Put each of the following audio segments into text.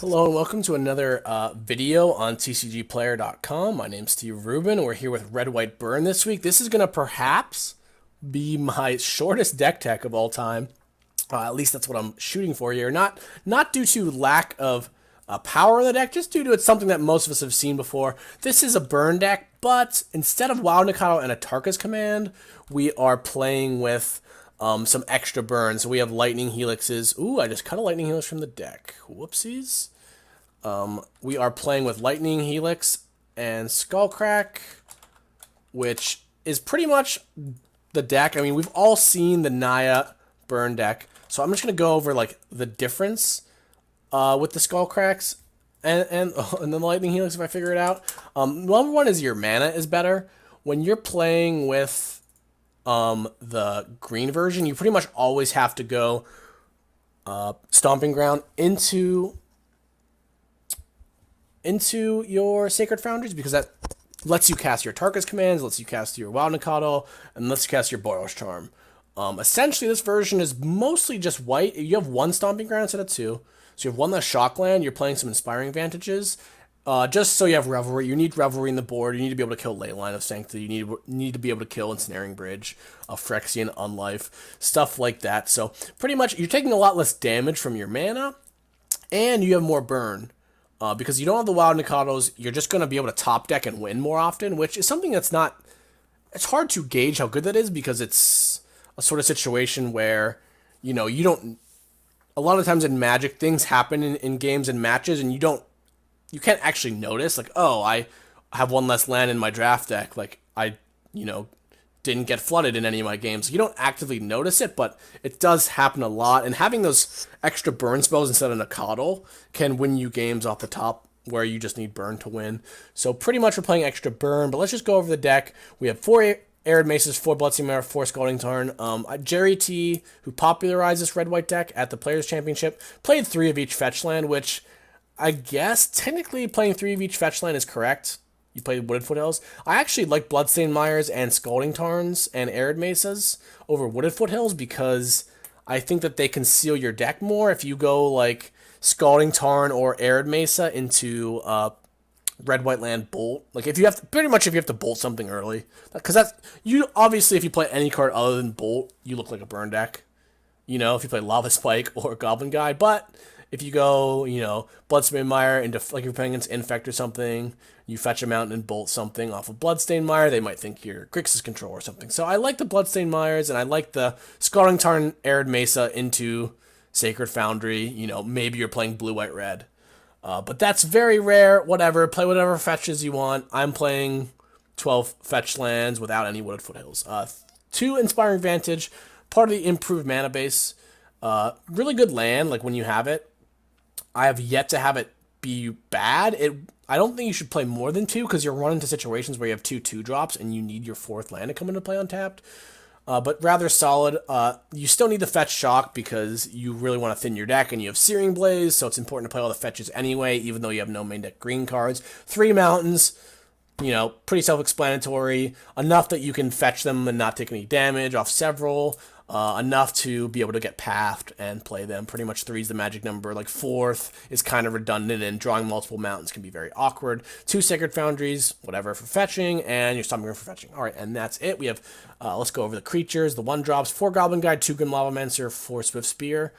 Hello and welcome to another video on TCGplayer.com. My name's Steve Rubin. We're here with Red White Burn this week. This is going to perhaps be my shortest deck tech of all time. At least that's what I'm shooting for here. Not due to lack of power of the deck, just due to it's something that most of us have seen before. This is a burn deck, but instead of Wild Nikado and a Tarka's Command, we are playing with some extra burns. So we have Lightning Helixes. Ooh, I just cut a Lightning Helix from the deck. Whoopsies. We are playing with Lightning Helix and Skullcrack, which is pretty much the deck. I mean, we've all seen the Naya burn deck, so I'm just going to go over like the difference with the Skullcracks and then the Lightning Helix if I figure it out. Number one is your mana is better. When you're playing with the green version, you pretty much always have to go Stomping Ground into your Sacred Foundries, because that lets you cast your Tarka's commands, lets you cast your Wild Nikado, and lets you cast your Boros Charm. Essentially, this version is mostly just white. You have one Stomping Ground instead of two, so you have one less Shockland. You're playing some Inspiring Advantages. Just so you have Revelry. You need Revelry in the board. You need to be able to kill Leyline of Sanctity. You need to be able to kill Ensnaring Bridge, Phyrexian Unlife, stuff like that. So pretty much you're taking a lot less damage from your mana, and you have more burn. Because you don't have the Wild Nikados, you're just going to be able to top deck and win more often, which is something that's not... It's hard to gauge how good that is, because it's a sort of situation where, you know, you don't... A lot of times in Magic, things happen in games and matches, and you can't actually notice, like, oh, I have one less land in my draft deck. Like, I didn't get flooded in any of my games. You don't actively notice it, but it does happen a lot. And having those extra burn spells instead of Nikado can win you games off the top where you just need burn to win. So pretty much we're playing extra burn, but let's just go over the deck. We have 4 Arid Maces, 4 Bloodstained Mire, 4 Scalding Tarn. Jerry T, who popularized this red-white deck at the Players' Championship, played 3 of each fetch land, which I guess technically playing 3 of each fetch land is correct. You played Wooded Foothills. I actually like Bloodstained Mires and Scalding Tarns and Arid Mesas over Wooded Foothills, because I think that they conceal your deck more if you go like Scalding Tarn or Arid Mesa into Red White Land Bolt. Like if you have to bolt something early, because that's you obviously if you play any card other than Bolt, you look like a burn deck. You know, if you play Lava Spike or Goblin Guy, but if you go, Bloodstained Mire into, like, you're playing against Infect or something, you fetch a mountain and bolt something off of Bloodstained Mire, they might think you're Grixis Control or something. So I like the Bloodstained Mires, and I like the Scalding Tarn Arid Mesa into Sacred Foundry. Maybe you're playing Blue, White, Red. But that's very rare. Whatever. Play whatever fetches you want. I'm playing 12 fetch lands without any Wooded Foothills. 2 Inspiring Advantage, part of the improved mana base. Really good land, like when you have it. I have yet to have it be bad. I don't think you should play more than 2, because you'll run into situations where you have 2 drops and you need your 4th land to come into play untapped. But rather solid. You still need the fetch shock because you really want to thin your deck, and you have Searing Blaze, so it's important to play all the fetches anyway, even though you have no main deck green cards. 3 mountains, pretty self-explanatory. Enough that you can fetch them and not take any damage off several. Enough to be able to get pathed and play them. Pretty much 3 is the magic number. Like 4th is kind of redundant, and drawing multiple mountains can be very awkward. 2 Sacred Foundries, whatever, for fetching, and your Stomping Ground for fetching. All right, and that's it. We have, let's go over the creatures, the 1-drops, 4 Goblin Guide, 2 Grim Lavamancer, 4 Swift Spear.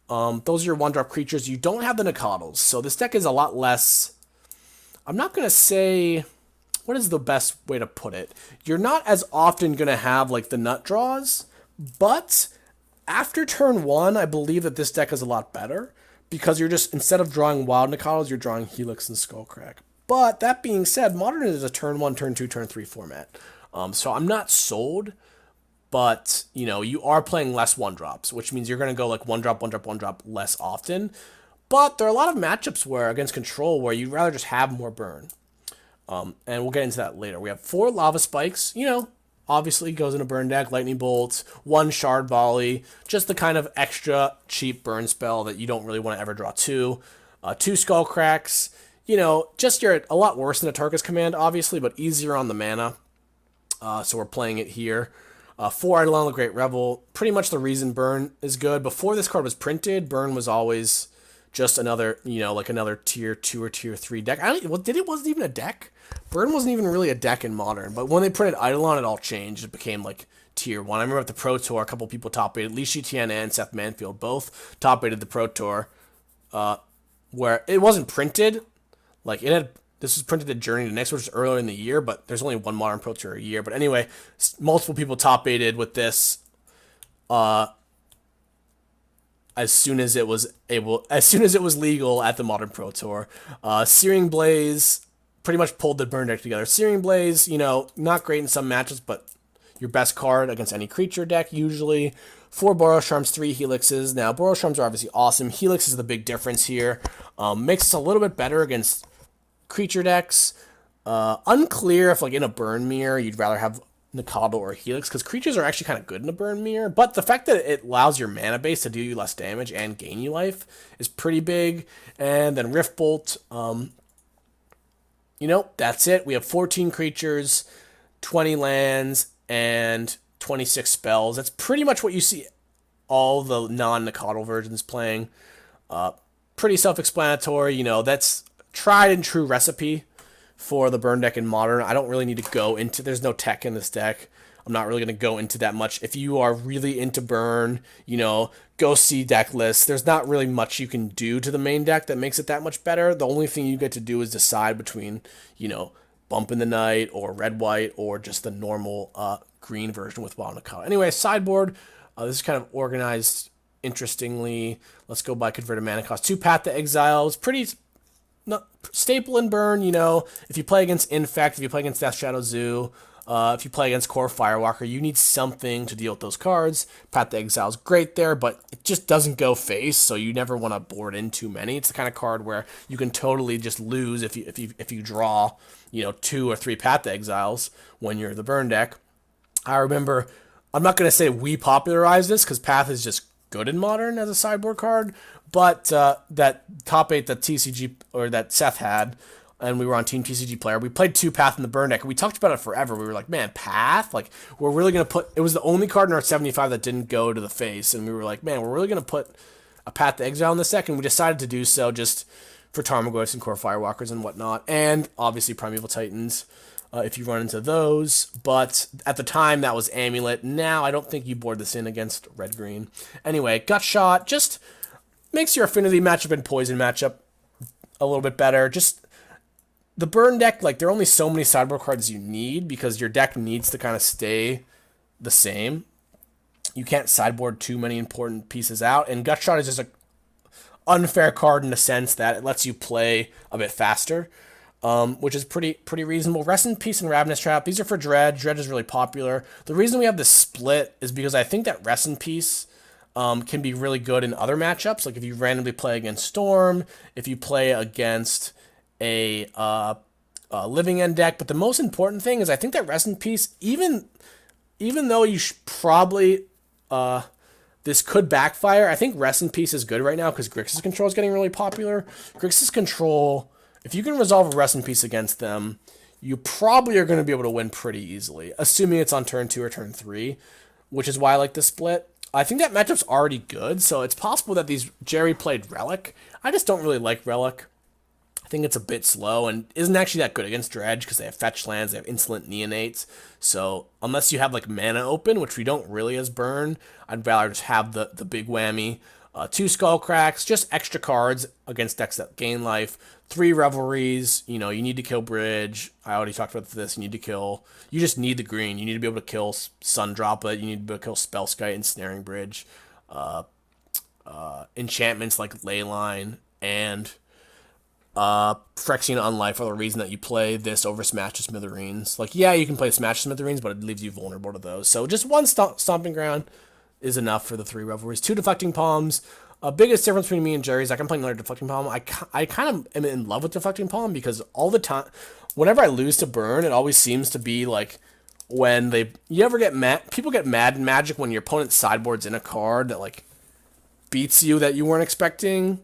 Those are your 1-drop creatures. You don't have the Nikados, so this deck is a lot less... I'm not going to say... What is the best way to put it? You're not as often going to have, like, the nut draws, but after turn 1, I believe that this deck is a lot better, because you're just, instead of drawing Wild Nikados, you're drawing Helix and Skullcrack. But that being said, Modern is a turn 1, turn 2, turn 3 format. So I'm not sold, but, you are playing less 1-drops, which means you're going to go like 1-drop, 1-drop, 1-drop less often. But there are a lot of matchups where, against Control, where you'd rather just have more burn. And we'll get into that later. We have 4 Lava Spikes, obviously goes in a burn deck, Lightning Bolts, 1 Shard Volley, just the kind of extra cheap burn spell that you don't really want to ever draw 2. 2 Skullcracks, just you're a lot worse than a Tarka's Command, obviously, but easier on the mana. So we're playing it here. 4 Eidolon the Great Revel, pretty much the reason Burn is good. Before this card was printed, Burn was always just another, like another tier 2 or tier 3 deck. I don't, well, it wasn't even a deck. Burn wasn't even really a deck in Modern, but when they printed Eidolon, it all changed. It became like tier 1. I remember at the Pro Tour, a couple people top rated, Lee Tian and Seth Manfield both top rated the Pro Tour, where it wasn't printed. Like, this was printed at Journey to Next, which was earlier in the year, but there's only one Modern Pro Tour a year. But anyway, multiple people top rated with this. As soon as it was legal at the Modern Pro Tour, Searing Blaze pretty much pulled the Burn deck together. Searing Blaze, not great in some matches, but your best card against any creature deck usually. 4 Boros Charms, 3 Helixes. Now, Boros Charms are obviously awesome. Helix is the big difference here. Makes us a little bit better against creature decks. Unclear if, like, in a Burn Mirror, you'd rather have Nikado or Helix, because creatures are actually kind of good in a Burn Mirror, but the fact that it allows your mana base to do you less damage and gain you life is pretty big. And then Rift Bolt, that's it. We have 14 creatures, 20 lands, and 26 spells. That's pretty much what you see all the non-Nikado versions playing. Pretty self-explanatory, that's tried and true recipe for the Burn deck in Modern. I don't really need to go into... There's no tech in this deck. I'm not really going to go into that much. If you are really into Burn, go see deck lists. There's not really much you can do to the main deck that makes it that much better. The only thing you get to do is decide between, Bump in the Night or Red-White or just the normal green version with Wild Nikado. Anyway, sideboard. This is kind of organized interestingly. Let's go by converted mana cost. 2 Path to Exile. It's pretty... staple in Burn, if you play against Infect, if you play against Death Shadow Zoo, if you play against Core Firewalker, you need something to deal with those cards. Path to Exile is great there, but it just doesn't go face, so you never want to board in too many. It's the kind of card where you can totally just lose if you draw, 2 or 3 Path to Exiles when you're the Burn deck. I remember, I'm not going to say we popularized this, because Path is just good in Modern as a sideboard card, but that top 8 that TCG, or that Seth had, and we were on Team TCGplayer, we played 2 Path in the Burn deck, and we talked about it forever. We were like, man, Path? Like, we're really going to put... It was the only card in our 75 that didn't go to the face, and we were like, man, we're really going to put a Path to Exile in this deck, and we decided to do so just for Tarmogoyfs and Core Firewalkers and whatnot, and obviously Primeval Titans, if you run into those. But at the time, that was Amulet. Now, I don't think you board this in against Red-Green. Anyway, Gut Shot just makes your Affinity matchup and Poison matchup a little bit better. Just the Burn deck, like, there are only so many sideboard cards you need because your deck needs to kind of stay the same. You can't sideboard too many important pieces out, and Gut Shot is just an unfair card in the sense that it lets you play a bit faster. Which is pretty reasonable. Rest in Peace and Ravenous Trap. These are for Dredge. Dredge is really popular. The reason we have this split is because I think that Rest in Peace can be really good in other matchups. Like if you randomly play against Storm, if you play against a Living End deck. But the most important thing is I think that Rest in Peace, even though you should probably... this could backfire, I think Rest in Peace is good right now because Grixis Control is getting really popular. Grixis Control... If you can resolve a Rest in Peace against them, you probably are going to be able to win pretty easily, assuming it's on turn 2 or turn 3, which is why I like the split. I think that matchup's already good, so it's possible that Jerry played Relic. I just don't really like Relic. I think it's a bit slow and isn't actually that good against Dredge because they have fetch lands, they have insolent neonates. So unless you have like mana open, which we don't really as Burn, I'd rather just have the big whammy. 2 Skull Cracks, just extra cards against decks that gain life. 3 Revelries, you need to kill Bridge. I already talked about this. You just need the green. You need to be able to kill Sun Droplet. You need to be able to kill Spellskite and Snaring Bridge. Enchantments like Leyline and Phyrexian Unlife are the reason that you play this over Smash to Smithereens. Like, yeah, you can play Smash to Smithereens, but it leaves you vulnerable to those. So just one Stomping Ground is enough for the 3 Revelries. 2 Deflecting Palms. Biggest difference between me and Jerry is like I'm playing another Deflecting Palm. I kind of am in love with Deflecting Palm because all the time, whenever I lose to Burn, it always seems to be like when you ever get mad. People get mad in Magic when your opponent sideboards in a card that like beats you that you weren't expecting,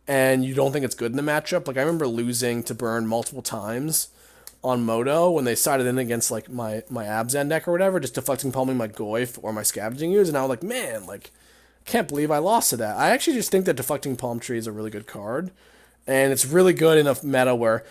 and you don't think it's good in the matchup. Like I remember losing to Burn multiple times on Moto when they sided in against like my Abzan deck or whatever, just Deflecting Palming my Goyf or my Scavenging Ooze, and I was like, man, like Can't believe I lost to that. I actually just think that Deflecting Palm Tree is a really good card, and it's really good in a meta where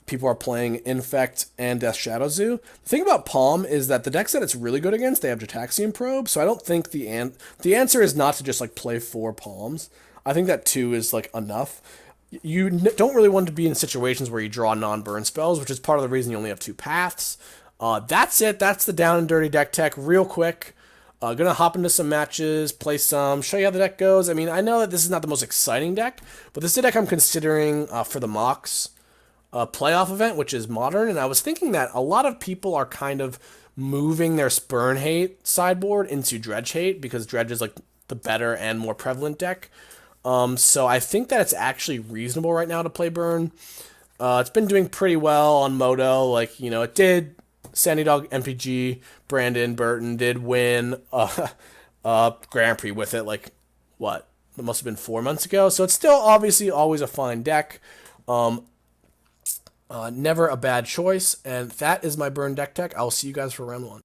people are playing Infect and Death Shadow Zoo. The thing about Palm is that the decks that it's really good against, they have Jataxian Probe, so I don't think the answer is not to just like play 4 Palms. I think that 2 is like enough. You don't really want to be in situations where you draw non-burn spells, which is part of the reason you only have 2 paths. That's it. That's the down and dirty deck tech real quick. Gonna hop into some matches, play some, show you how the deck goes. I mean, I know that this is not the most exciting deck, but this is a deck I'm considering for the Mox playoff event, which is Modern, and I was thinking that a lot of people are kind of moving their Spurn Hate sideboard into Dredge Hate, because Dredge is like the better and more prevalent deck. So I think that it's actually reasonable right now to play Burn. It's been doing pretty well on Moto, like, you know, it did. Sandy Dog, MTG, Brandon Burton did win Grand Prix with it, like, what? It must have been 4 months ago. So it's still obviously always a fine deck. Never a bad choice. And that is my Burn deck tech. I'll see you guys for round 1.